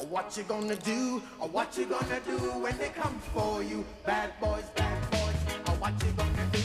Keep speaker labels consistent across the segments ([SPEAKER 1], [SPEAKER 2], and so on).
[SPEAKER 1] What you gonna do? Or what you gonna do when they come for you? Bad boys, or what you gonna do?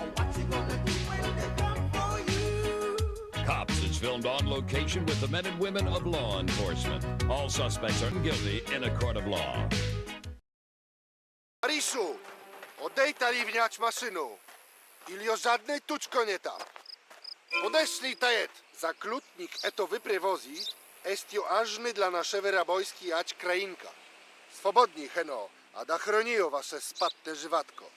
[SPEAKER 1] Or what you gonna do when they come for you?
[SPEAKER 2] Cops is filmed on location with the men and women of law enforcement. All suspects are guilty in a court of law.
[SPEAKER 3] Marisu, odejta rivňač masinu. Ilio żadnej tučko nie tam. Podeślij tajet. Zaklutnik eto wyprewozi, estio ażny dla naszego rabojski ać krainka. Swobodni, heno, a da chronijo wasze spatne żywatko.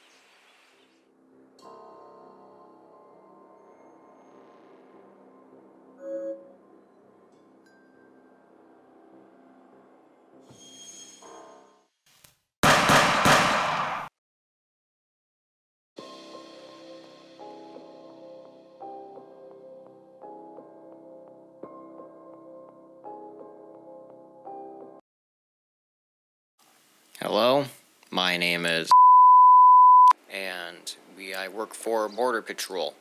[SPEAKER 4] Hello, my name is and I work for Border Patrol.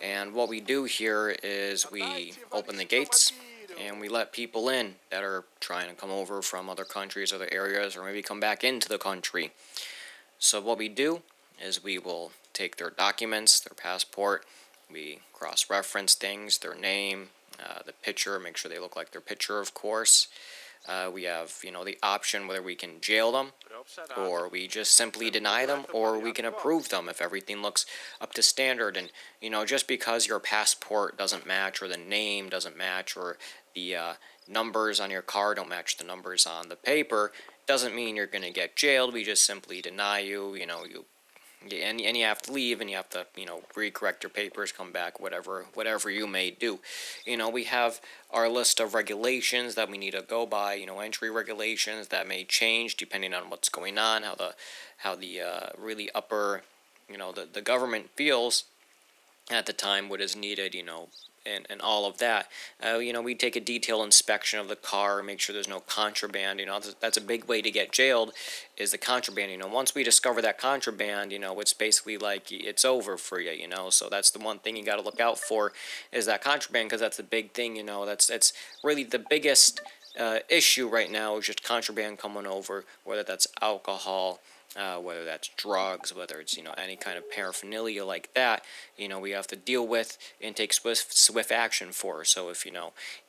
[SPEAKER 4] And what we do here is we open the gates and we let people in that are trying to come over from other countries, other areas, or maybe come back into the country. So what we do is we will take their documents, their passport, we cross-reference things, their name, the picture, make sure they look like their picture, of course. We have, the option whether we can jail them, or we just simply deny them, or we can approve them if everything looks up to standard. And, just because your passport doesn't match, or the name doesn't match, or the numbers on your car don't match the numbers on the paper, doesn't mean you're going to get jailed. We just simply deny you, and you have to leave, and you have to, recorrect your papers, come back, whatever you may do. We have our list of regulations that we need to go by, entry regulations that may change depending on what's going on, how the really upper, the government feels at the time, what is needed, and all of that. We take a detailed inspection of the car, make sure there's no contraband. That's a big way to get jailed, is the contraband. Once we discover that contraband, it's basically like it's over for you. So that's the one thing you got to look out for, is that contraband, because that's the big thing. That's really the biggest issue right now, is just contraband coming over, whether that's alcohol, whether that's drugs, whether it's, any kind of paraphernalia like that, we have to deal with and take swift action for. So if, and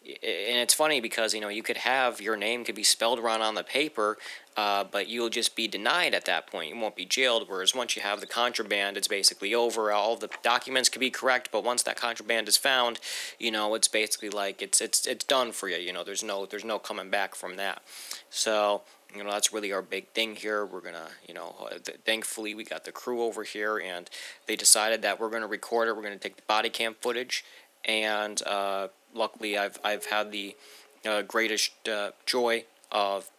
[SPEAKER 4] it's funny because, you could have, your name could be spelled wrong on the paper, but you'll just be denied at that point. You won't be jailed, whereas once you have the contraband, it's basically over. All the documents could be correct, but once that contraband is found, it's basically like it's done for you. There's no coming back from that. So, that's really our big thing here. We're going to, thankfully we got the crew over here, and they decided that we're going to record it. We're going to take the body cam footage, and luckily I've had the greatest joy of,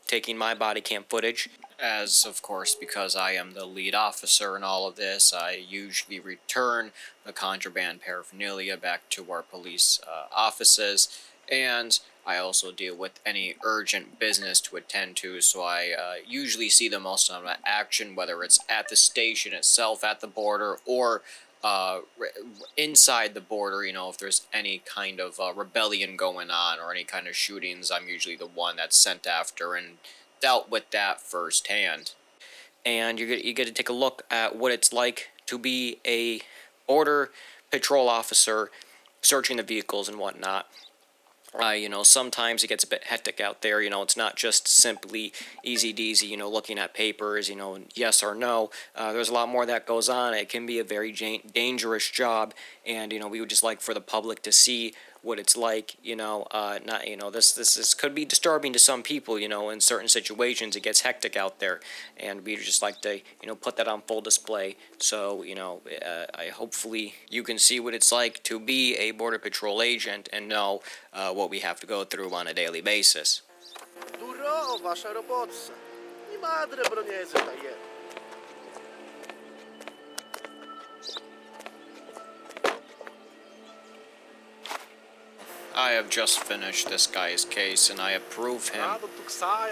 [SPEAKER 4] taking my body cam footage. As, of course, because I am the lead officer in all of this, I usually return the contraband paraphernalia back to our police offices, and I also deal with any urgent business to attend to, so I usually see the most amount of action, whether it's at the station itself, at the border, or inside the border. If there's any kind of rebellion going on or any kind of shootings, I'm usually the one that's sent after and dealt with that firsthand. And you get to take a look at what it's like to be a border patrol officer, searching the vehicles and whatnot. Sometimes it gets a bit hectic out there. It's not just simply easy-deasy, looking at papers, yes or no. There's a lot more that goes on. It can be a very dangerous job, and, we would just like for the public to see what it's like, not, this could be disturbing to some people, in certain situations. It gets hectic out there, and we just like to, put that on full display. So, I hopefully you can see what it's like to be a Border Patrol agent and know what we have to go through on a daily basis.
[SPEAKER 3] Duro, wasza robotsa. Nie madre bronieze ta je.
[SPEAKER 4] I have just finished this guy's case, and I approve him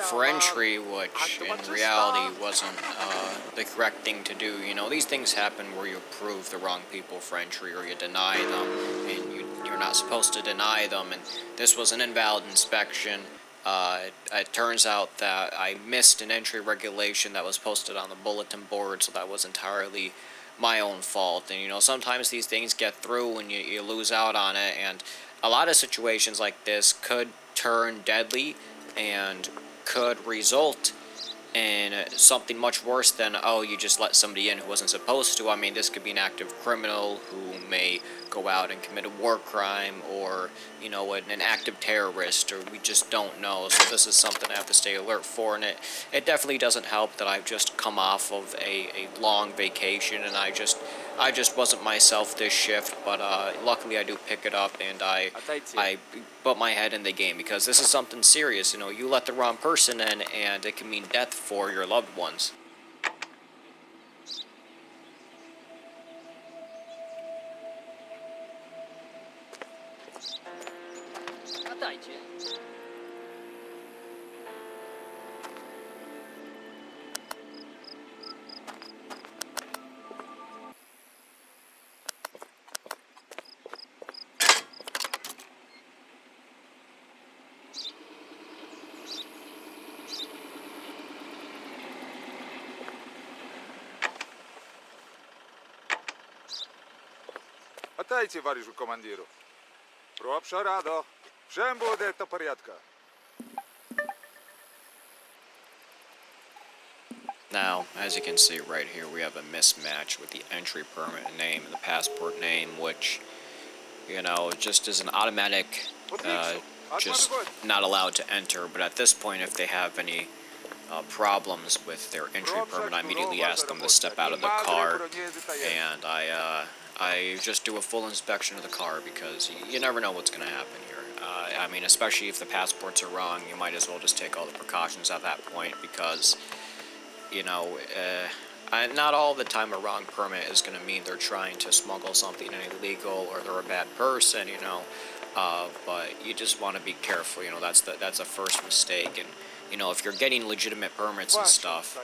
[SPEAKER 4] for entry, which in reality wasn't the correct thing to do. These things happen where you approve the wrong people for entry, or you deny them, and you're not supposed to deny them, and this was an invalid inspection. It turns out that I missed an entry regulation that was posted on the bulletin board, so that was entirely my own fault. And sometimes these things get through and you lose out on it, and a lot of situations like this could turn deadly and could result in something much worse than, oh, you just let somebody in who wasn't supposed to. I mean, this could be an active criminal who may go out and commit a war crime, or, an active terrorist, or we just don't know. So this is something I have to stay alert for, and it definitely doesn't help that I've just come off of a long vacation, and I just wasn't myself this shift, but luckily I do pick it up, and I put my head in the game, because this is something serious. You let the wrong person in, and it can mean death for your loved ones.
[SPEAKER 5] Witajcie, wariszu komandiru. Proszę rado. Wszem буде to порядка.
[SPEAKER 4] Now, as you can see right here, we have a mismatch with the entry permit name and the passport name, which, just is an automatic, just not allowed to enter. But at this point, if they have any problems with their entry permit, I immediately ask them to step out of the car, and I just do a full inspection of the car, because you never know what's going to happen here. I mean, especially if the passports are wrong, you might as well just take all the precautions at that point, because, not all the time a wrong permit is going to mean they're trying to smuggle something illegal or they're a bad person, but you just want to be careful. That's a first mistake, and if you're getting legitimate permits and stuff,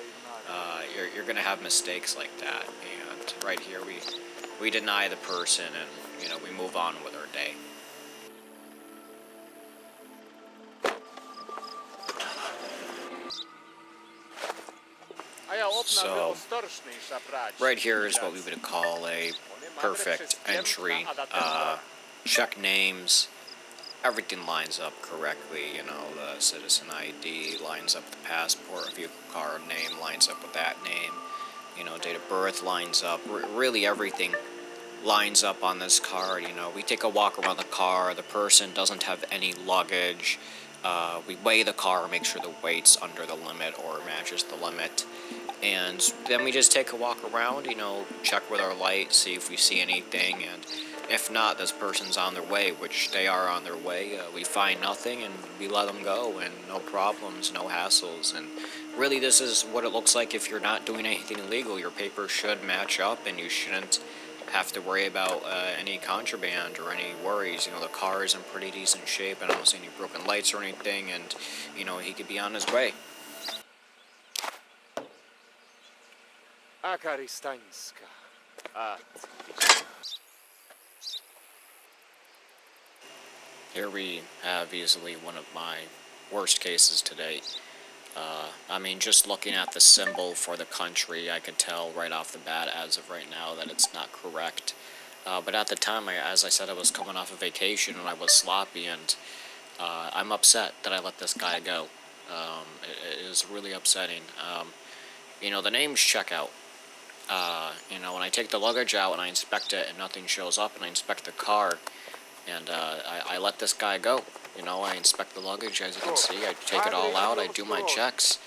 [SPEAKER 4] you're going to have mistakes like that. And right here we deny the person, and we move on with our day. So, right here is what we would call a perfect entry. Check names, everything lines up correctly. The citizen ID lines up with the passport, vehicle card name lines up with that name. Date of birth lines up. Really everything lines up on this card. We take a walk around the car. The person doesn't have any luggage. We weigh the car, make sure the weight's under the limit or matches the limit. And then we just take a walk around, check with our light, see if we see anything, and if not, this person's on their way, which they are on their way. We find nothing, and we let them go, and no problems, no hassles. And really, this is what it looks like if you're not doing anything illegal. Your papers should match up, and you shouldn't have to worry about any contraband or any worries. The car is in pretty decent shape. I don't see any broken lights or anything, and, he could be on his way.
[SPEAKER 5] Acaristańska.
[SPEAKER 4] Here we have easily one of my worst cases to date. I mean, just looking at the symbol for the country, I could tell right off the bat, as of right now, that it's not correct. But at the time, as I said, I was coming off a vacation and I was sloppy, and I'm upset that I let this guy go. It is really upsetting. The name's checkout. When I take the luggage out and I inspect it and nothing shows up, and I inspect the car, And I let this guy go. You know, I inspect the luggage, as you can see. I take it all out, I do my checks,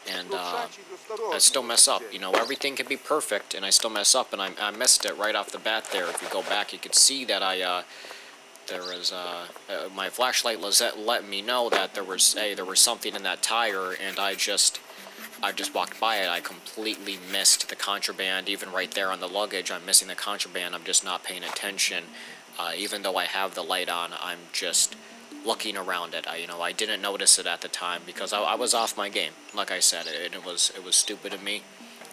[SPEAKER 4] and I still mess up. You know, everything can be perfect, and I still mess up, and I missed it right off the bat there. If you go back, you could see that there was my flashlight let me know that there was something in that tire, and I just walked by it. I completely missed the contraband. Even right there on the luggage, I'm missing the contraband. I'm just not paying attention. Even though I have the light on, I'm just looking around it. I didn't notice it at the time because I was off my game. Like I said, it was stupid of me.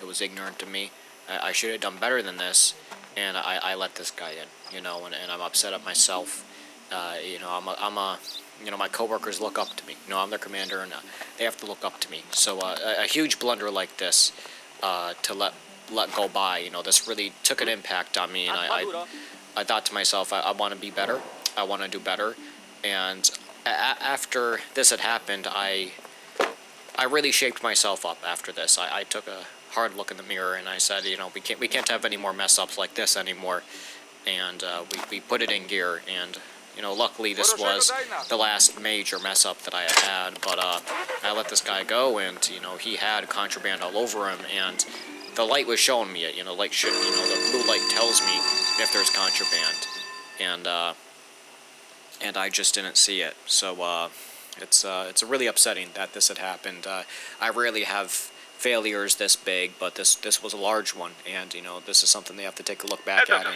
[SPEAKER 4] It was ignorant of me. I should have done better than this, and I let this guy in. You know, and I'm upset at myself. You know, my coworkers look up to me. You know, I'm their commander, and they have to look up to me. So a huge blunder like this, to let go by. You know, this really took an impact on me, and I thought to myself, I want to be better. I want to do better. And after this had happened, I really shaped myself up after this. I took a hard look in the mirror, and I said, you know, we can't have any more mess ups like this anymore. And we put it in gear, and you know, luckily this was the last major mess up that I had. But I let this guy go, and you know, he had contraband all over him, and the light was showing me it. You know, the blue light tells me if there's contraband, and I just didn't see it. So it's really upsetting that this had happened. I rarely have failures this big, but this was a large one, and you know, this is something they have to take a look back at and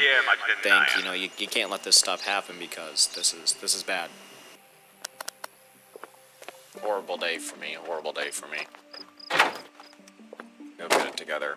[SPEAKER 4] think, you know, you can't let this stuff happen because this is bad. Horrible day for me. Horrible day for me. Go get it together.